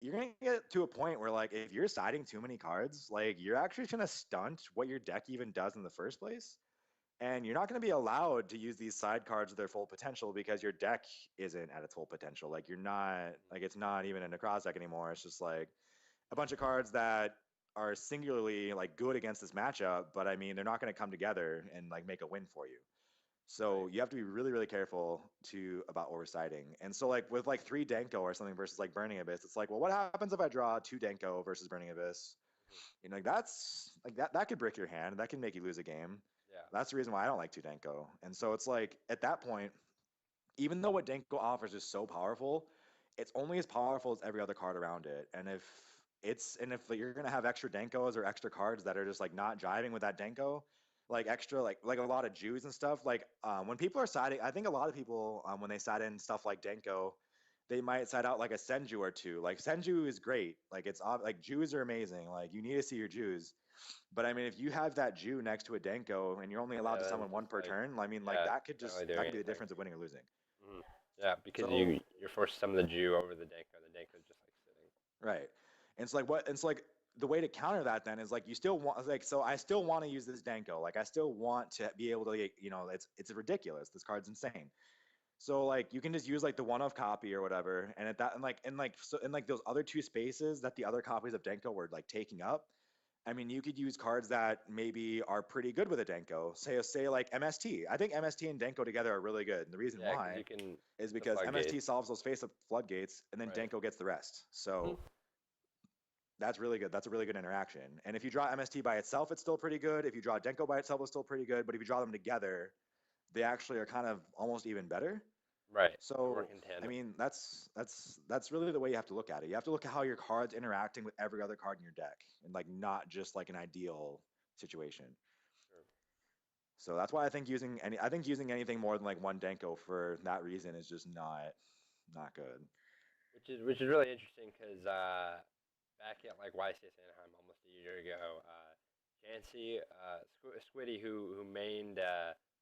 you're gonna get to a point where like if you're siding too many cards, like you're actually gonna stunt what your deck even does in the first place. And you're not going to be allowed to use these side cards to their full potential because your deck isn't at its full potential. Like you're not like it's not even in a cross deck anymore. It's just like a bunch of cards that are singularly like good against this matchup, but I mean they're not going to come together and like make a win for you. So Right. you have to be really, really careful to about oversighting. And so like with like 3 Denko or something versus like Burning Abyss, it's like, well, what happens if I draw 2 Denko versus Burning Abyss? Mhm. You know, like that's like that could break your hand. That can make you lose a game. Yeah. That's the reason why I don't like 2 Denko. And so it's like at that point, even though what Denko offers is so powerful, it's only as powerful as every other card around it. And if you're gonna have extra Denkos or extra cards that are just like not jiving with that Denko, like extra like a lot of Jews and stuff, like when people are siding, I think a lot of people when they side in stuff like Denko, they might side out like a Senju or two. Like Senju is great, like like Jews are amazing. Like you need to see your Jews. But I mean, if you have that Jew next to a Denko and you're only allowed Yeah. to Then summon one just per like, turn, I mean, like yeah, not really that doing could be the anything. difference of winning or losing. Hmm. Yeah, because So you're forced to summon the Jew over the Denko. The Denko's just like sitting. right, and it's like what, and it's like the way to counter that then is like you still want like so I still want to use this Denko, like I still want to be able to it's ridiculous. This card's insane. So like you can just use like the one of copy or whatever, and at that and like so in like those other 2 spaces that the other copies of Denko were like taking up. I mean, you could use cards that maybe are pretty good with a Denko. Say like MST. I think MST and Denko together are really good. And the reason Yeah, because why you can is the because MST floodgates. solves those face-up floodgates, and then Right. Denko gets the rest. Hmm. So that's really good. That's a really good interaction. And if you draw MST by itself, it's still pretty good. If you draw Denko by itself, it's still pretty good. But if you draw them together, they actually are kind of almost even better. Right. They work So, in I tandem. mean, that's really the way you have to look at it. You have to look at how your card's interacting with every other card in your deck, and like not just like an ideal situation. Sure. So that's why I think using anything more than like 1 Denko for that reason is just not good. Which is really interesting because back at like YCS Anaheim almost a year ago, Jancy Squiddy who mained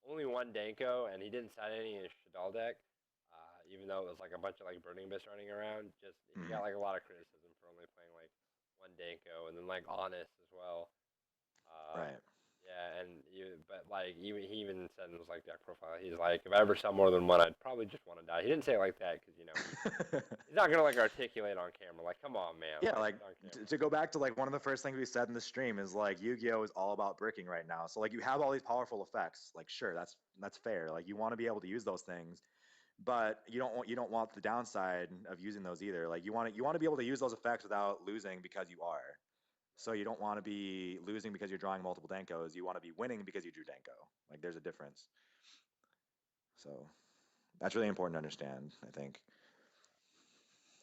only 1 Danko and he didn't sign any in his Shadal deck, even though it was like a bunch of like Burning Abyss running around. Just he got Mhm. like a lot of criticism for only playing like 1 Danko and then like Honest as well. Uh, Right. yeah, and but like he even said in his like deck profile, he's like, if I ever saw more than one, I'd probably just want to die. He didn't say it like that because he's not gonna like articulate on camera. Like, come on, man, Yeah, like like it's on camera. to go back to like one of the first things we said in the stream is like Yu-Gi-Oh is all about bricking right now. So like you have all these powerful effects. Like sure, that's fair. Like you want to be able to use those things, but you don't want the downside of using those either. Like you want to be able to use those effects without losing because you are. So you don't want to be losing because you're drawing multiple Dankos. You want to be winning because you drew Danko. Like there's a difference. So that's really important to understand, I think.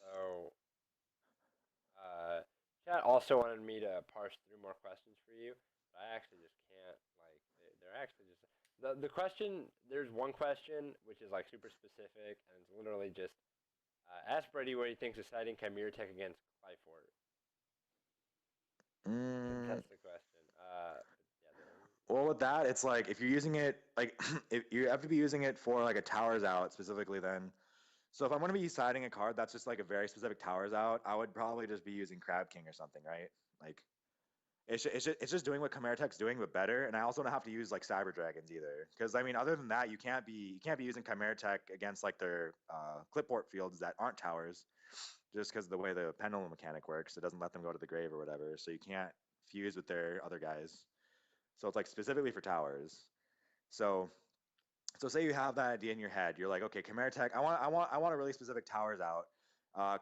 So, uh, chat also wanted me to parse through more questions for you, but I actually just can't. Like, they're actually just the question. There's one question which is like super specific, and it's literally just ask Brady what he thinks of citing Chimera Tech against Clyfort. Mm, That's the question. Yeah, well, with that, it's like if you're using it, like if you have to be using it for like a towers out specifically, then. So if I'm going to be siding a card that's just like a very specific towers out, I would probably just be using Crab King or something, right? Like it's just doing what Chimera Tech's doing, but better. And I also don't have to use like Cyber Dragons either, because I mean, other than that, you can't be using Chimera Tech against like their clipboard fields that aren't towers, just because of the way the pendulum mechanic works. It doesn't let them go to the grave or whatever, so you can't fuse with their other guys. So it's like specifically for towers. So say you have that idea in your head, you're like, okay, Chimera Tech, I want a really specific towers out.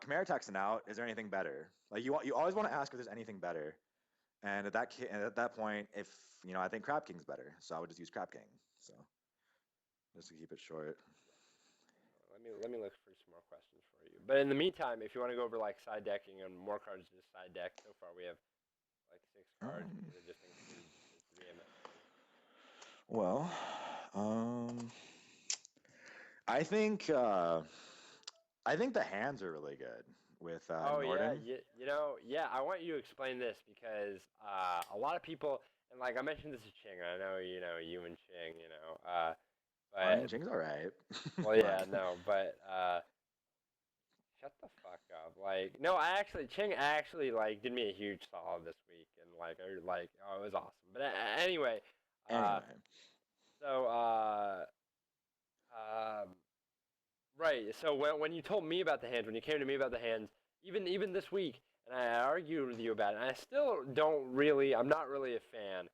Chimera Tech's an out. Is there anything better? Like you always want to ask if there's anything better. And at that point, if I think Crab King's better, so I would just use Crab King. So just to keep it short. let me look for some more questions for you. But in the meantime, if you want to go over like side decking and more cards to side deck, so far we have like 6 cards Um, because it just includes the 3 MST. well, um, I think uh, I think the hands are really good with Oh yeah, Norden. yeah. I want you to explain this because a lot of people and like I mentioned this to Ching. I know you and Ching. I mean, But Jing's all right, well, yeah, but no, but shut the fuck up. Like, no, I actually Ching actually like did me a huge solid this week, and oh, it was awesome. But anyway, uh, Anyway, so um, right. So when you told me about the hands, when you came to me about the hands, even this week, and I argued with you about it, and I still don't really, I'm not really a fan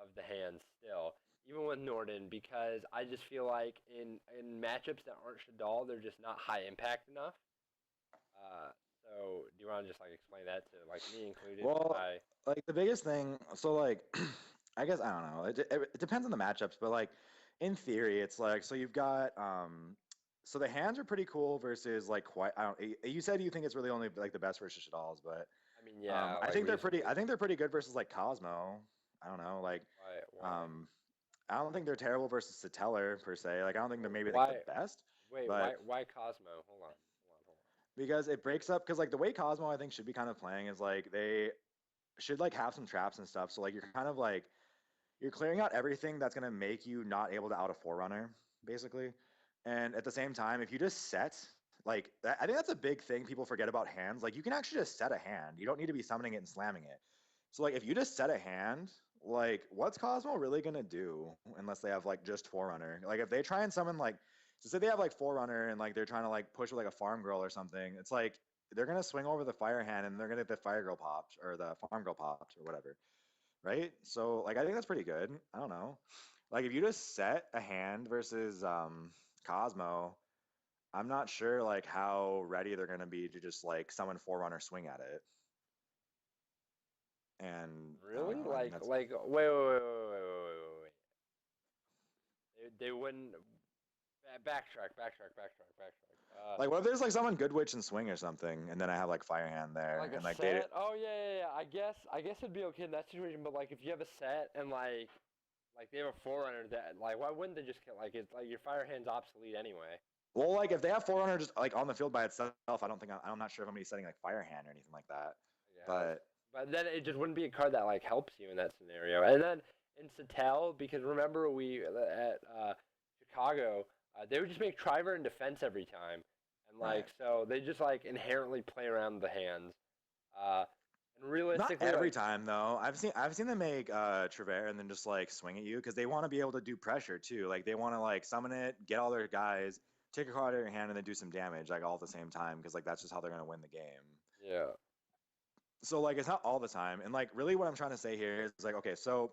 of the hands still, even with Norden, because I just feel like in matchups that aren't Shadal, they're just not high impact enough. Uh, so do you want to just like explain that to like me included? well, Why? like the biggest thing, so like, I guess I don't know. It depends on the matchups, but like in theory, it's like so you've got so the hands are pretty cool versus like quite. I don't. You said you think it's really only like the best versus Shadalls, but I mean, yeah, I like think they're pretty. recently. I think they're pretty good versus like Cosmo. I don't know. Like, Why? Why? um, I don't think they're terrible versus Satellar per se. Like, I don't think they're maybe like the Why? best, Wait, but why Cosmo? Hold on. because it breaks up. Because like the way Cosmo I think should be kind of playing is like they should like have some traps and stuff. So like you're kind of like you're clearing out everything that's gonna make you not able to out a forerunner, basically. And at the same time, if you just set like that, I think that's a big thing people forget about hands. Like you can actually just set a hand. You don't need to be summoning it and slamming it. So like if you just set a hand, like what's Cosmo really gonna do unless they have like just Forerunner? Like if they try and summon like so say they have like Forerunner and like they're trying to like push with like a Farm Girl or something, it's like they're gonna swing over the Fire Hand and they're gonna get the Fire Girl popped or the Farm Girl popped or whatever. Right? So like I think that's pretty good. I don't know. Like if you just set a hand versus Cosmo, I'm not sure like how ready they're gonna be to just like summon Forerunner swing at it. And I don't Really? know. I think that's Wait. They wouldn't backtrack. like what if there's like someone Good Witch and swing or something, and then I have like Fire Hand there, Like a and like they set. Oh yeah. I guess it'd be okay in that situation. But like if you have a set and like they have a forerunner that like why wouldn't they just kill like it's like your fire hand's obsolete anyway? well like if they have Forerunner just like on the field by itself, I don't think I'm not sure if I'm gonna be setting like Fire Hand or anything like that. I guess. But But then it just wouldn't be a card that like helps you in that scenario. And then in Satel, because remember we at Chicago, they would just make Triver in defense every time, and like right. so they just like inherently play around the hands. Uh, and Not realistically, every like time though. I've seen them make Trevere and then just like swing at you because they want to be able to do pressure too. Like they want to like summon it, get all their guys, take a card out of your hand, and then do some damage like all at the same time because like that's just how they're gonna win the game. yeah, So like it's not all the time. And like really what I'm trying to say here is like okay, so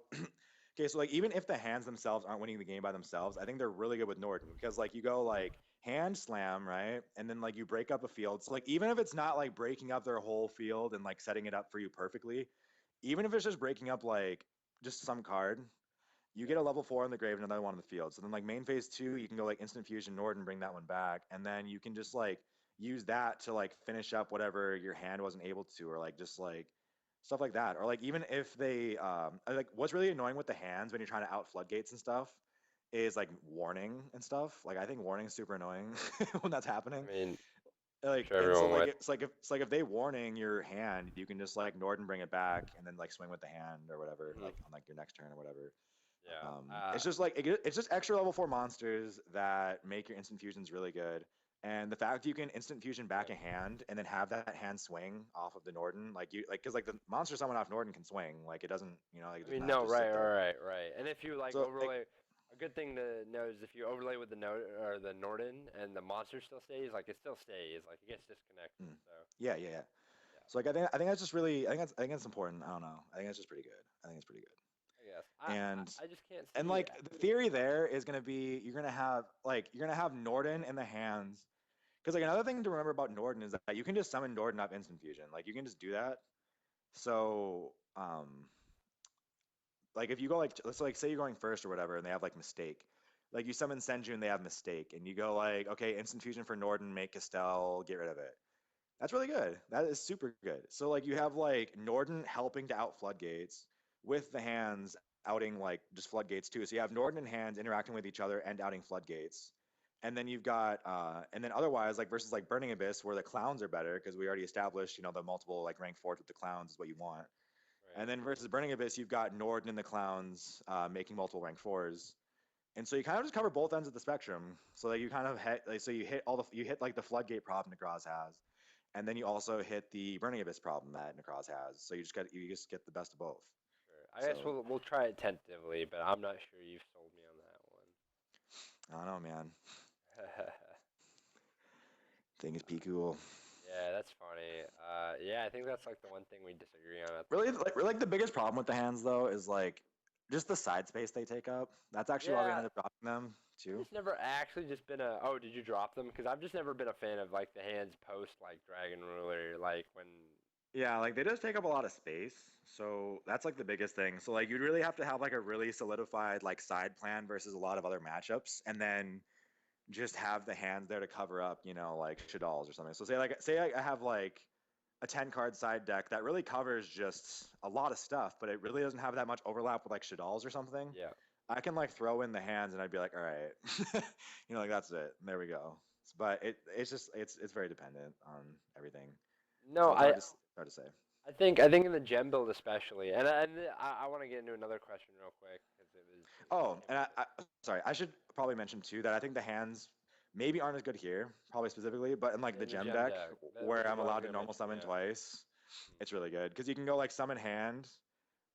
okay, so like even if the hands themselves aren't winning the game by themselves, I think they're really good with Norden because like you go like hand slam, right? And then like you break up a field. So like even if it's not like breaking up their whole field and like setting it up for you perfectly, even if it's just breaking up like just some card, you get a level 4 in the grave and another one in the field. So then like main phase 2, you can go like instant fusion Norden, bring that one back, and then you can just like use that to like finish up whatever your hand wasn't able to, or like just like stuff like that. Or like even if they like what's really annoying with the hands when you're trying to out floodgates and stuff is like warning and stuff. Like I think warning is super annoying when that's I happening. mean, I'm Like sure and so everyone like would. it's like if they warning your hand, you can just like Norden bring it back and then like swing with the hand or whatever, Hmm. like on like your next turn or whatever. Yeah. It's just like it's just extra level 4 monsters that make your instant fusions really good. And the fact you can instant fusion back Yeah. a hand and then have that hand swing off of the Norden, like you like because like the monster summon off Norden can swing, like it doesn't, you know, like it I doesn't mean, have no, to just sit there. right. And if you like So like overlay, a good thing to know is if you overlay with the note or the Norden and the monster still stays, like it still stays, like it gets disconnected. mm, So yeah. yeah, So like I think that's just really I think that's important. I don't know. I think that's just pretty good. I think it's pretty good. I guess And I just can't and see. like the theory there is gonna be you're gonna have Norden in the hands. Because like another thing to remember about Norden is that you can just summon Norden up instant fusion. Like you can just do that. So like if you go like let's like say you're going first or whatever, and they have like mistake. Like you summon Senju and they have mistake, and you go like okay instant fusion for Norden, make Castell, get rid of it. That's really good. That is super good. So like you have like Norden helping to out floodgates with the hands outing like just floodgates too. So you have Norden and hands interacting with each other and outing floodgates. And then you've got and then otherwise like versus like Burning Abyss where the clowns are better because we already established, you know, the multiple like rank fours with the clowns is what you want. Right. And then versus Burning Abyss, you've got Norden and the clowns making multiple rank fours. And so you kind of just cover both ends of the spectrum. So that you kind of hit like so you hit all the you hit like the floodgate problem Negraz has. and then you also hit the Burning Abyss problem that Necroz has. So you just get the best of both. Sure. I guess So we'll try it tentatively, but I'm not sure you've sold me on that I don't know, man. one. Thing is pretty cool. Yeah, that's funny. Yeah, I think that's like the one thing we disagree on at the Really, moment. like the biggest problem with the hands though is like just the side space they take up. That's actually why we Yeah, ended up dropping them I've too. just never actually just been a. Oh, did you drop them? Because I've just never been a fan of like the hands post like Dragon Ruler, like when. Yeah, like they just take up a lot of space. So that's like the biggest thing. So like you'd really have to have like a really solidified like side plan versus a lot of other matchups, and then just have the hands there to cover up, like Shadalls or something. So say I have like a 10 card side deck that really covers just a lot of stuff, but it really doesn't have that much overlap with like Shadalls or something. Yeah. I can like throw in the hands and I'd be like, all right, like that's it. And there we go. But it's very dependent on everything. No, So it's hard to say. I think in the gem build especially, and I want to get into another question real quick because it Oh, came and up. sorry, I should probably mention too that I think the hands maybe aren't as good here, probably specifically, but in like the In the gem gem deck deck, which where is I'm what I was allowed to gonna normal mention. summon Yeah. twice, Mhm. it's really good because you can go like summon hand,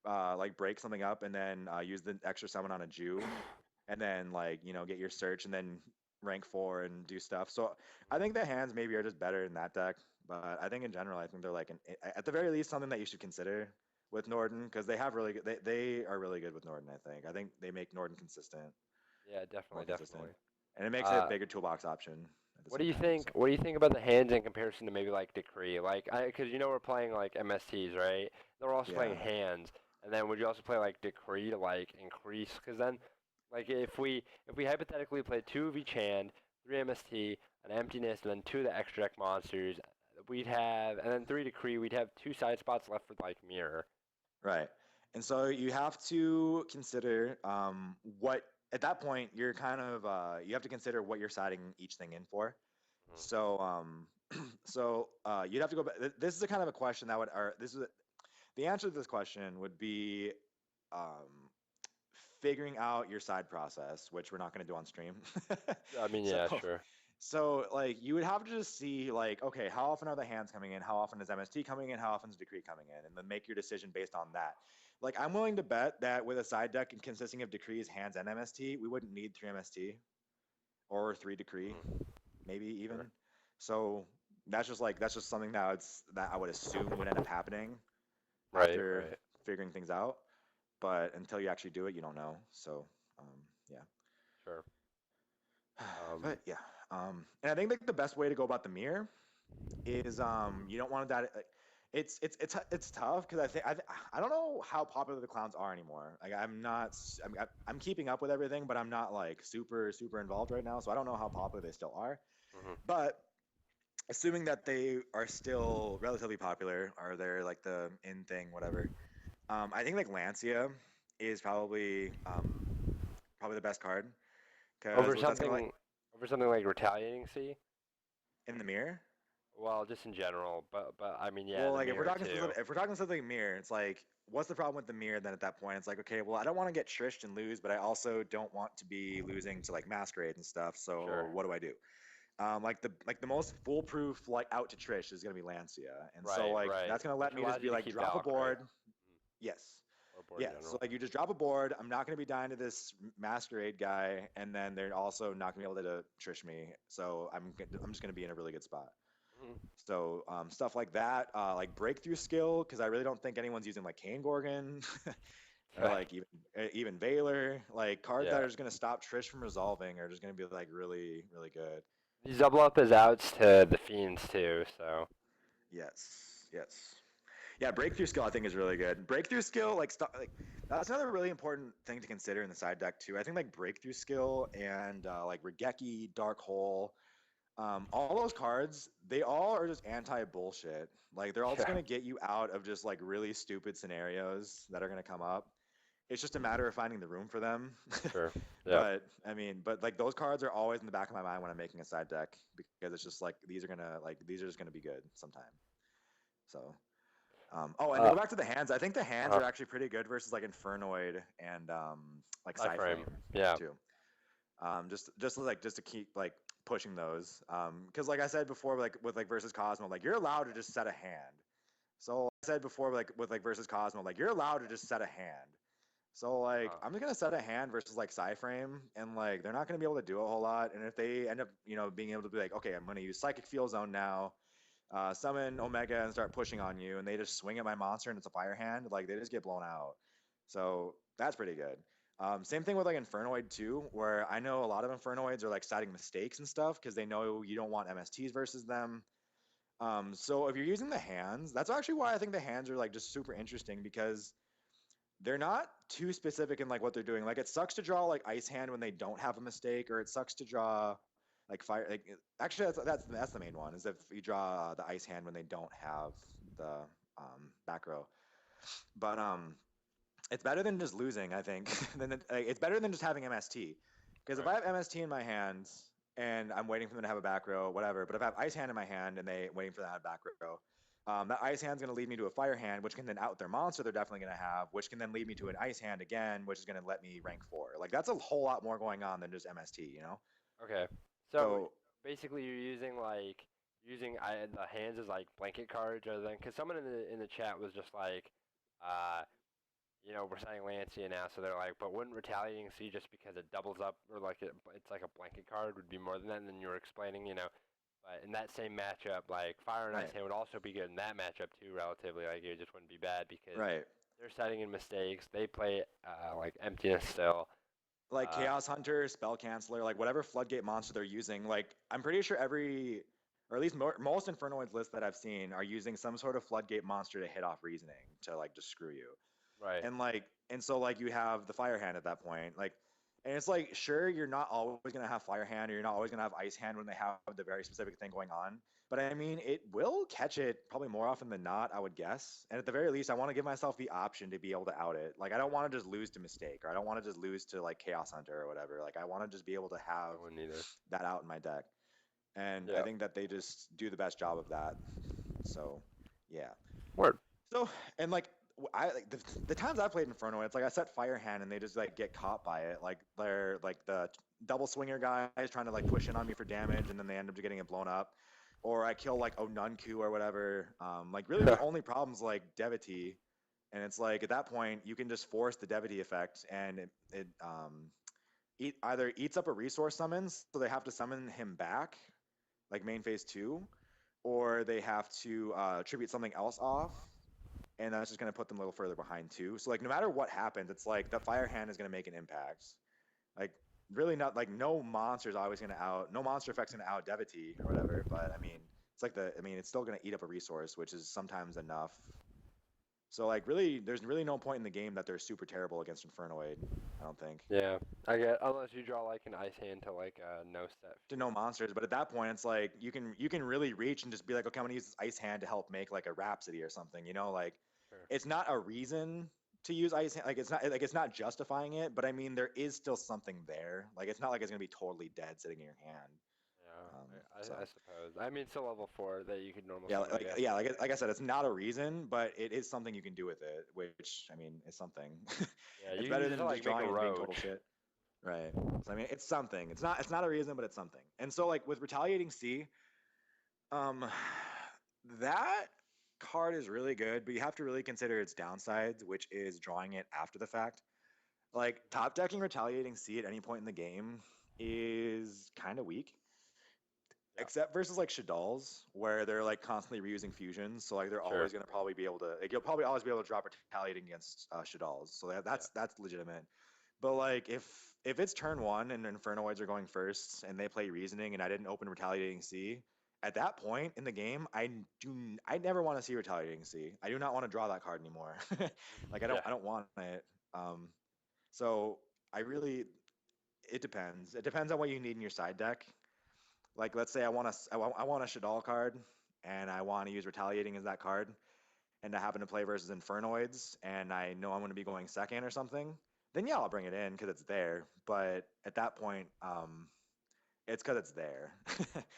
like break something up, and then use the extra summon on a Jew, and then like get your search and then rank 4 and do stuff. So I think the hands maybe are just better in that deck, but I think in general I think they're like at the very least something that you should consider with Norden because they have really good they are really good with Norden. I think they make Norden consistent, Yeah, more definitely, consistent, definitely. and it makes it a Uh, bigger toolbox option at the what do same you time. think? So What do you think about the hands in comparison to maybe like Decree? Like, because we're playing like MSTs, right? They're also playing yeah, hands, and then would you also play like Decree to like increase? Because then, like, if we hypothetically play two of each hand, three MST, an emptiness, and then two of the extra deck monsters, we'd have, and then three Decree, we'd have two side spots left with like mirror. right. And so you have to consider what at that point you're kind of you have to consider what you're siding each thing in for. Mhm. So you'd have to go back. This is a kind of a question that would or this is the answer to this question would be um, figuring out your side process, which we're not going to do on stream. I mean, so yeah, sure. like you would have to just see like okay, how often are the hands coming in? How often is MST coming in? How often is Decree coming in? And then make your decision based on that. Like I'm willing to bet that with a side deck consisting of Decrees, hands, and MST, we wouldn't need 3 MST or 3 Decree, Mhm. maybe even. Sure. So that's just something that I would assume would end up happening Right, after right. figuring things out. But until you actually do it, you don't know. So um, yeah. Sure. Um, But yeah. And I think like the best way to go about the mirror is you don't want that. It's tough because I don't know how popular the clowns are anymore. Like I'm not I'm keeping up with everything, but I'm not like super involved right now, so I don't know how popular they still are. mhm. But assuming that they are still relatively popular, or they're like the in thing, whatever. I think like Lancia is probably the best card because Over what that's gonna like something, over something like retaliating. See. in the mirror. Well, just in general, but I mean, yeah, Well, the like mirror too. if we're talking something mirror, it's like what's the problem with the mirror? Then at that point, it's like okay, well, I don't want to get trished and lose, but I also don't want to be losing to like masquerade and stuff. So Sure. what do I do? Like the most foolproof like out to Trish is gonna be Lancia, and so Right, like right. that's gonna Which let me just allows be you to like keep drop a Valk, right? board. Mhm. Yes. Or board Yeah. in So general. like you just drop a board. I'm not gonna be dying to this masquerade guy, and then they're also not gonna be able to trish me. So I'm just gonna be in a really good spot. Mhm. So stuff like that, like breakthrough skill, because I really don't think anyone's using like Kane Gorgon or like even Valor, like cards that Yeah. are just gonna stop Trish from resolving are just gonna be like really good. These double up his outs to the fiends too. So. Yes, yes. Yeah, breakthrough skill I think is really good. Breakthrough skill, like that's another really important thing to consider in the side deck too. I think like breakthrough skill and like Regeki, Dark Hole, all those cards, they all are just anti bullshit. Like they're all just Yeah. gonna get you out of just like really stupid scenarios that are gonna come up. It's just a Mhm. matter of finding the room for them. Sure. Yeah. But I mean, but like those cards are always in the back of my mind when I'm making a side deck because it's just like these are just gonna be good sometime. So oh, and to Uh. go back to the hands, I think the hands Uh. are actually pretty good versus like Infernoid and like I frame. Psyflame Yeah. too. Just to keep like pushing those. Because like I said before, like with like versus Cosmo, like you're allowed to just set a hand. So I said before, like with like versus Cosmo, like you're allowed to just set a hand. So like Uh, I'm just gonna set a hand versus like Psyframe, and like they're not gonna be able to do a whole lot. And if they end up, being able to be like, okay, I'm gonna use Psychic Field Zone now, summon Omega and start pushing on you, and they just swing at my monster and it's a fire hand, like they just get blown out. So that's pretty good. Same thing with like Infernoid too, where I know a lot of Infernoids are like citing mistakes and stuff because they know you don't want MSTs versus them. So if you're using the hands, that's actually why I think the hands are like just super interesting because they're not too specific in like what they're doing. Like it sucks to draw like Ice Hand when they don't have a mistake, or it sucks to draw like fire. Like actually, that's the main one is if you draw the Ice Hand when they don't have the back row. But it's better than just losing, I think. It's better than just having MST. Because if right. I have MST in my hands and I'm waiting for them to have a back row, whatever. But if I have Ice Hand in my hand and they waiting for that to have back row, that Ice Hand's going to lead me to a Fire Hand, which can then out their monster they're definitely going to have, which can then lead me to an Ice Hand again, which is going to let me rank 4. Like that's a whole lot more going on than just MST. Okay. So So basically, you're using the hands as like blanket cards, rather than because someone in the chat was just like, uh, we're saying Lancia now, so they're like, but wouldn't retaliating C just because it doubles up or like it's like a blanket card would be more than that? And then you were explaining. But in that same matchup, like Fire and Ice right, Hand would also be good in that matchup too, relatively. Like it just wouldn't be bad because right. they're setting in mistakes. They play like emptiness still. Like Uh, Chaos Hunter, Spell Canceller, like whatever Floodgate monster they're using. Like I'm pretty sure every, or at least most Infernoids lists that I've seen are using some sort of Floodgate monster to hit off Reasoning to like just screw you. right. And so like you have the Fire Hand at that point, like, and it's like sure you're not always gonna have Fire Hand or you're not always gonna have Ice Hand when they have the very specific thing going on. But I mean, it will catch it probably more often than not, I would guess. And at the very least, I want to give myself the option to be able to out it. Like I don't want to just lose to Mistake, or I don't want to just lose to like Chaos Hunter or whatever. Like I want to just be able to have I wouldn't either. that out in my deck. And I Yeah. think that they just do the best job of that. So, yeah. Word. So and like I like the times I played Inferno, it's like I set Fire Hand and they just like get caught by it. Like they're like the double swinger guys trying to like push in on me for damage, and then they end up getting it blown up. Or I kill like Onunku or whatever. Like really the only problem's like Devotee, and it's like at that point you can just force the Devotee effect, and it either eats up a resource summons, so they have to summon him back, like main phase 2, or they have to tribute something else off, and that's just going to put them a little further behind too. So like no matter what happens, it's like the Fire Hand is going to make an impact. Like really not like no monster is always going to out, no monster effect's going to out Devotee or whatever. But I mean, it's like it's still going to eat up a resource, which is sometimes enough. So like really, there's really no point in the game that they're super terrible against Infernoid. I don't think. Yeah. I get unless you draw like an Ice Hand to like no set To no fear. monsters, but at that point, it's like you can really reach and just be like, okay, I'm gonna use this Ice Hand to help make like a Rhapsody or something. Like Sure. it's not a reason to use Ice Hand. Like it's not justifying it, but I mean there is still something there. Like it's not like it's gonna be totally dead sitting in your hand. Yeah. I So suppose. I mean, it's a level 4 that you could normal yeah, summon, I guess. yeah, like I said, it's not a reason, but it is something you can do with it. Which I mean, is something. Yeah. It's You better use it to than just like make a drawing it and being total roach. shit. Right. So I mean, it's something. It's not a reason, but it's something. And so like with Retaliating C, Um, that card is really good, but you have to really consider its downsides, which is drawing it after the fact. Like top decking Retaliating C at any point in the game is kind of weak, Yeah. except versus like Shadal's, where they're like constantly reusing fusions. So like they're Sure. always gonna probably be able to, like you'll probably always be able to drop Retaliating against Shadal's. So Yeah. that's legitimate. But like if it's turn one and Infernoids are going first and they play Reasoning and I didn't open Retaliating C, at that point in the game, I never want to see Retaliating C. I do not want to draw that card anymore. Like Yeah. I don't want it. Um, so I really it depends. It depends on what you need in your side deck. Like let's say I want a Shadal card and I want to use Retaliating as that card, and I happen to play versus Infernoids, and I know I'm going to be going second or something, then yeah, I'll bring it in because it's there. But at that point, it's because it's there,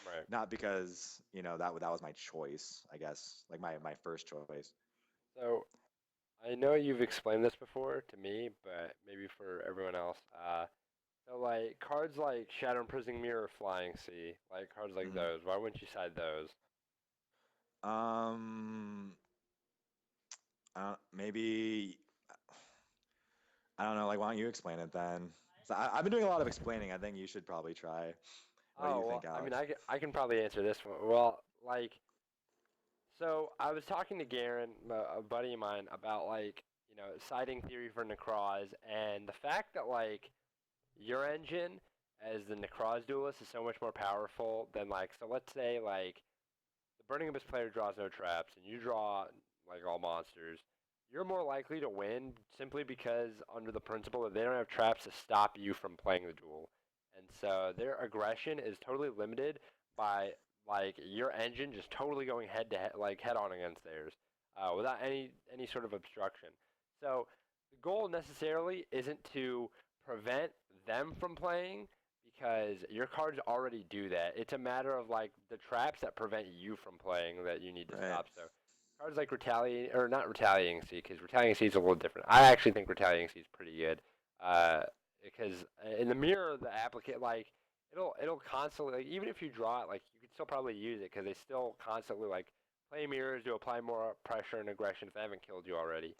Right. not because that was my choice. I guess like my first choice. So I know you've explained this before to me, but maybe for everyone else. So like cards like Shadow Imprisoning Mirror, Flying Sea, like cards like Mhm. those. Why wouldn't you side those? Um, maybe I don't know. Like, why don't you explain it then? So I've been doing a lot of explaining. I think you should probably try. What do you Oh well, think, I mean, Alex? I can probably answer this one. Well, like, so I was talking to Garen, a buddy of mine, about like siding theory for Necroz, and the fact that like your engine as the Necroz duelist is so much more powerful than like, so let's say like the Burning Abyss player draws no traps and you draw like all monsters, you're more likely to win simply because under the principle that they don't have traps to stop you from playing the duel. And so their aggression is totally limited by like your engine just totally going head to head, like head on against theirs, without any sort of obstruction. So the goal necessarily isn't to prevent them from playing because your cards already do that. It's a matter of like the traps that prevent you from playing that you need to Right. stop. So cards like retaliating or not retaliating sea because retaliating sea is a little different. I actually think retaliating sea is pretty good because in the mirror the applicant like it'll constantly like, even if you draw it like you can still probably use it because they still constantly like play mirrors to apply more pressure and aggression if they haven't killed you already.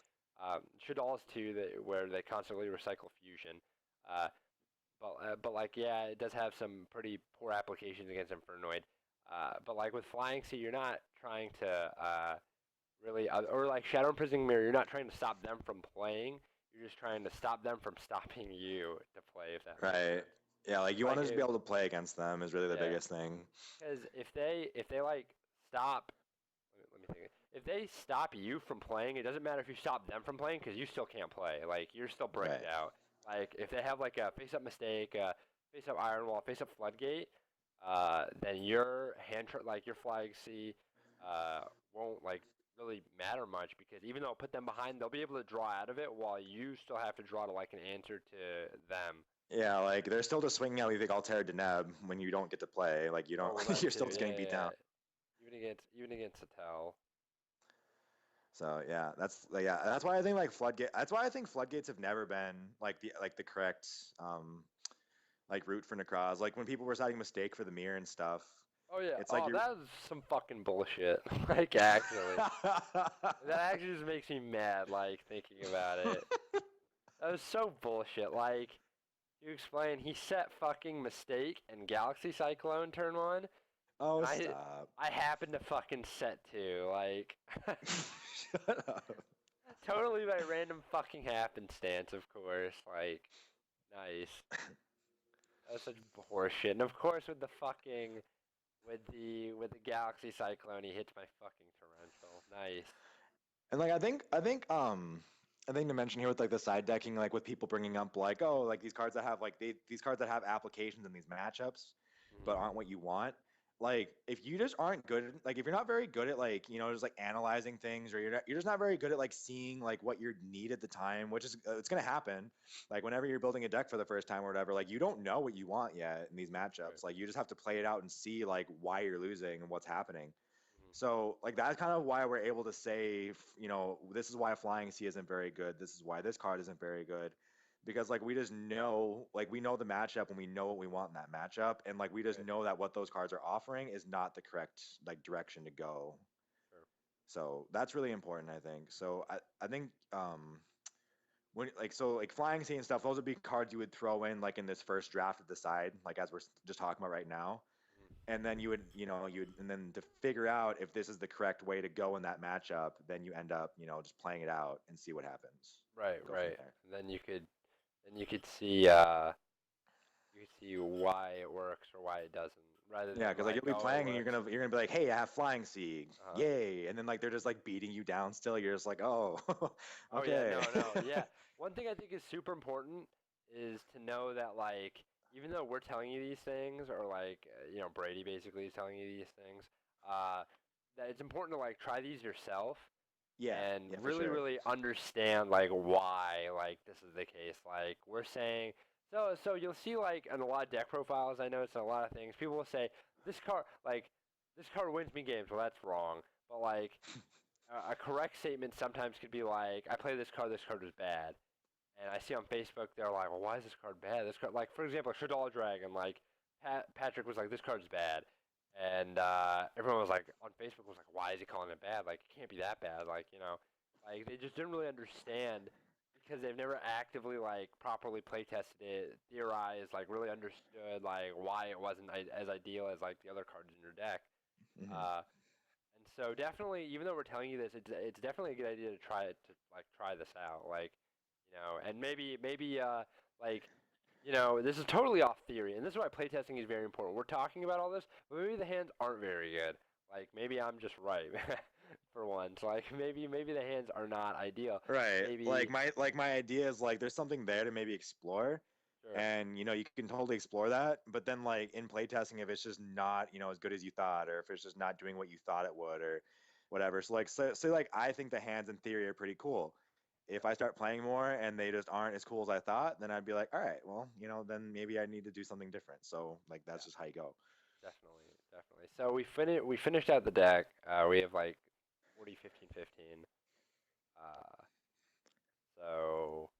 Shadal's too that where they constantly recycle fusion. Uh, but like yeah, it does have some pretty poor applications against Infernoid. But like with Flying Sea, you're not trying to really or like Shadow Imprisoning Mirror, you're not trying to stop them from playing. You're just trying to stop them from stopping you to play, if that makes Right. sense. Yeah, like you Like want to just be if able to play against them is really the yeah, biggest thing. because if they like stop, let me think. If they stop you from playing, it doesn't matter if you stop them from playing because you still can't play. Like you're still bricked Right. out. Like if they have like a face up mistake, face up iron wall, face up floodgate, then your like your flag C, uh, won't like really matter much because even though it put them behind, they'll be able to draw out of it while you still have to draw to like an answer to them. Yeah, like they're still just swinging out Leaving Altair Deneb when you don't get to play. Like you don't, Oh well, that you're too. still just Yeah, getting yeah, beat yeah. down. Even against a tell. So yeah, that's why I think like floodgate. That's why I think floodgates have never been like the correct like route for Necroz. Like when people were citing mistake for the mirror and stuff, Oh yeah. it's like Oh, you're. that was some fucking bullshit. Like actually, that actually just makes me mad. Like thinking about it, that was so bullshit. Like you explain, he set fucking mistake and Galaxy Cyclone turn one, Oh, and stop. I happened to fucking set two. Like Shut up. totally by random fucking happenstance, of course. Like nice. That was such horseshit. And of course with the fucking with the Galaxy Cyclone, he hits my fucking torrential. Nice. And like I think to mention here with like the side decking, like with people bringing up like, oh, like these cards that have like these cards that have applications in these matchups, but Hmm. aren't what you want. Like if you just aren't good, like if you're not very good at like just like analyzing things, or you're just not very good at like seeing like what you need at the time, which is it's gonna happen. Like whenever you're building a deck for the first time or whatever, like you don't know what you want yet in these Right. matchups. Like you just have to play it out and see like why you're losing and what's happening. Hmm. So like that's kind of why we're able to say, this is why Flying Sea isn't very good. This is why this card isn't very good. Because like we just know, like we know the matchup and we know what we want in that matchup, and like we just Right. know that what those cards are offering is not the correct like direction to go. Sure. So that's really important, I think. So I think when like Flying Sea and stuff, those would be cards you would throw in like in this first draft at the side, like as we're just talking about right now, Hmm. and then and then to figure out if this is the correct way to go in that matchup, then you end up just playing it out and see what happens Right. and go from Right. there. And then you could see why it works or why it doesn't, rather Yeah, than because like like you'll be oh it playing and works. you're gonna be like, hey, I have Flying Sea, Uh huh. yay, and then like they're just like beating you down still. You're just like, oh, Oh yeah, okay. no, yeah. One thing I think is super important is to know that like even though we're telling you these things, or like Brady basically is telling you these things, uh, that it's important to like try these yourself Yeah, and yeah, for really sure. really understand like why like this is the case. Like we're saying, so you'll see like in a lot of deck profiles, I notice in a lot of things, people will say this card wins me games. Well, that's wrong. But like a correct statement sometimes could be like, I play this card was bad. and I see on Facebook they're like, well, why is this card bad? This card, like for example, Shaddoll Dragon, like Patrick was like, this card's bad, and everyone was like on Facebook was like, why is he calling it bad? Like it can't be that bad. Like like they just didn't really understand because they've never actively like properly play tested it, theorized, like really understood like why it wasn't as ideal as like the other cards in your deck. Hmm. Uh, and so definitely, even though we're telling you this, it's definitely a good idea to try this out, like and maybe like this is totally off theory, and this is why playtesting is very important. We're talking about all this, but maybe the hands aren't very good. Like maybe I'm just right for once. Like maybe the hands are not ideal. Right. Maybe Like my idea is like there's something there to maybe explore. sure, And you can totally explore that, but then like in playtesting, if it's just not, as good as you thought, or if it's just not doing what you thought it would, or whatever. So like so like I think the hands in theory are pretty cool. If I start playing more and they just aren't as cool as I thought, then I'd be like, all right, well, then maybe I need to do something different. So like that's yeah, just how you go. definitely. So we finished out the deck. We have like 40, 15, 15. Uh, so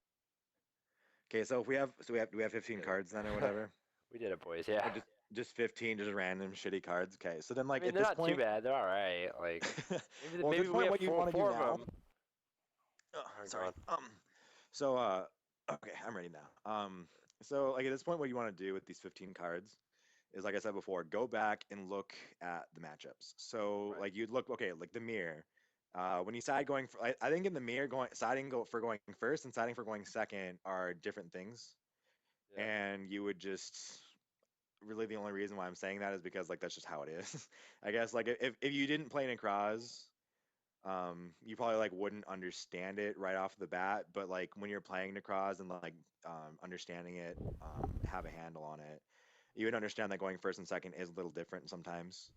Okay, so if we have do we have 15 did it. cards then or whatever? We did it, boys. Yeah. Or just 15 just random shitty cards. Okay. So then I like mean, at they're this not too point, bad. They're all right. Like well at maybe this we point have what you four want to do four of now. them. Oh, All right, go sorry. on. So okay, I'm ready now. So like at this point what you want to do with these 15 cards is like I said before, go back and look at the matchups. So Right. like you'd look okay, like the mirror. When you decide going for, I think in the mirror for going first and siding for going second are different things. Yeah. And you would just really the only reason why I'm saying that is because like that's just how it is. I guess like if you didn't play Necroz, you probably like wouldn't understand it right off the bat, but like when you're playing Necroz and like understanding it, have a handle on it, you would understand that going first and second is a little different sometimes.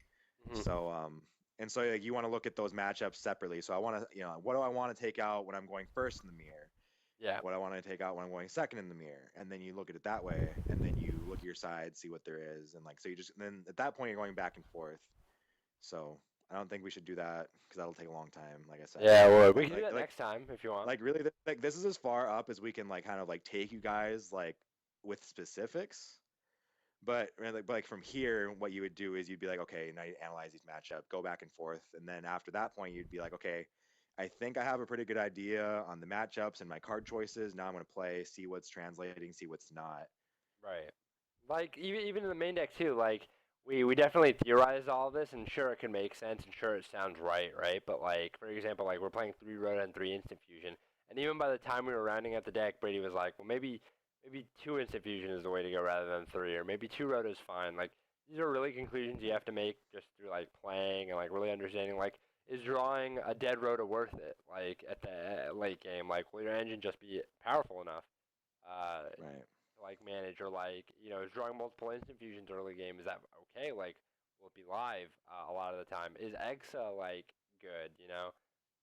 Hmm. So and so like you want to look at those matchups separately. So I want to what do I want to take out when I'm going first in the mirror? Yeah. What I want to take out when I'm going second in the mirror, and then you look at it that way, and then you look at your side, see what there is, and like so you just then at that point you're going back and forth. So I don't think we should do that because that'll take a long time, like I said. Yeah. Well, we Like can do like that like next time if you want. like really like this is as far up as we can like kind of like take you guys like with specifics. But like from here, what you would do is you'd be like, okay, now you analyze these matchup, go back and forth, and then after that point, you'd be like, okay, I think I have a pretty good idea on the matchups and my card choices. Now I'm going to play, see what's translating, see what's not. Right. Like even in the main deck too. Like we definitely theorized all of this, and sure it can make sense, and sure it sounds right, right. But like for example, like we're playing 3 Rhoda and 3 Instant Fusion, and even by the time we were rounding out the deck, Brady was like, well maybe 2 Instant Fusion is the way to go rather than 3, or maybe 2 Rhoda is fine. Like these are really conclusions you have to make just through like playing and like really understanding like. Is drawing a dead Rhoda worth it? Like at the late game, like will your engine just be powerful enough? Right. To like manage or like is drawing multiple instant fusions early game, is that okay? Like will it be live a lot of the time? Is Exa like good?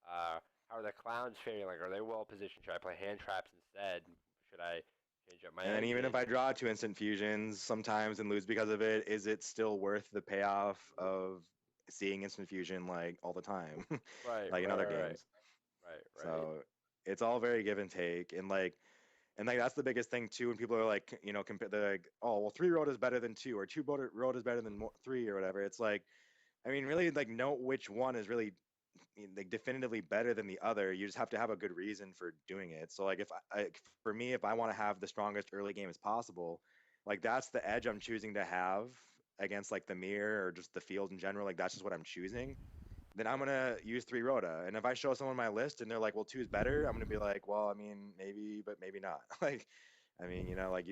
How are the clowns faring? Like are they well positioned? Should I play hand traps instead? Should I change up my And then even if engine? I draw 2 instant fusions sometimes and lose because of it, is it still worth the payoff of seeing instant fusion like all the time, Right, like in right, other right, right, games? right, So it's all very give and take, and like that's the biggest thing too. When people are like, they're like, oh, well, 3 road is better than two, or road is better than three, or whatever. It's like, I mean, really, like, know which one is really like definitively better than the other. You just have to have a good reason for doing it. So like, if for me, if I want to have the strongest early game as possible, like that's the edge I'm choosing to have against like the mirror or just the field in general. Like that's just what I'm choosing, then I'm gonna use 3 Rhoda. And if I show someone my list and they're like, well, two is better, I'm gonna be like, well, I mean, maybe, but maybe not. Like, I mean, like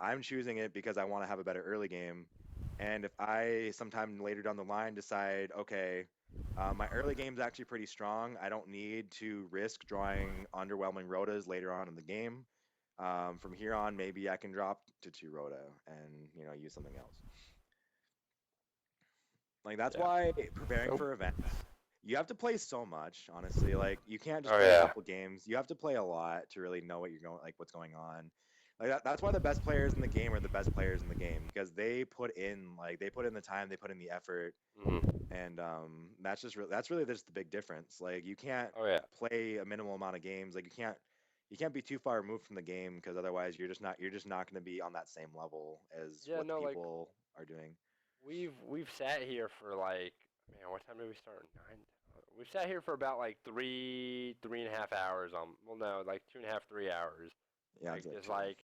I'm choosing it because I want to have a better early game. And if I sometime later down the line decide, okay, my early game's actually pretty strong, I don't need to risk drawing underwhelming Rhodas later on in the game. From here on, maybe I can drop to 2 Rhoda and use something else. Like that's yeah. why preparing So, for events, you have to play so much, honestly. Like you can't just oh play a yeah, couple games. You have to play a lot to really know what you're going like what's going on. Like that's why the best players in the game are the best players in the game because they put in the time, they put in the effort, hmm, and that's really just the big difference. Like you can't oh yeah, play a minimal amount of games. Like you can't you can't be too far removed from the game because otherwise you're just not going to be on that same level as Yeah, what the no, like people are doing. we've sat here for like, man, what time did we start? 9. We've sat here for about like 3.5 hours. Well, no, like 2.5, 3 hours. Yeah, Like it's like just two.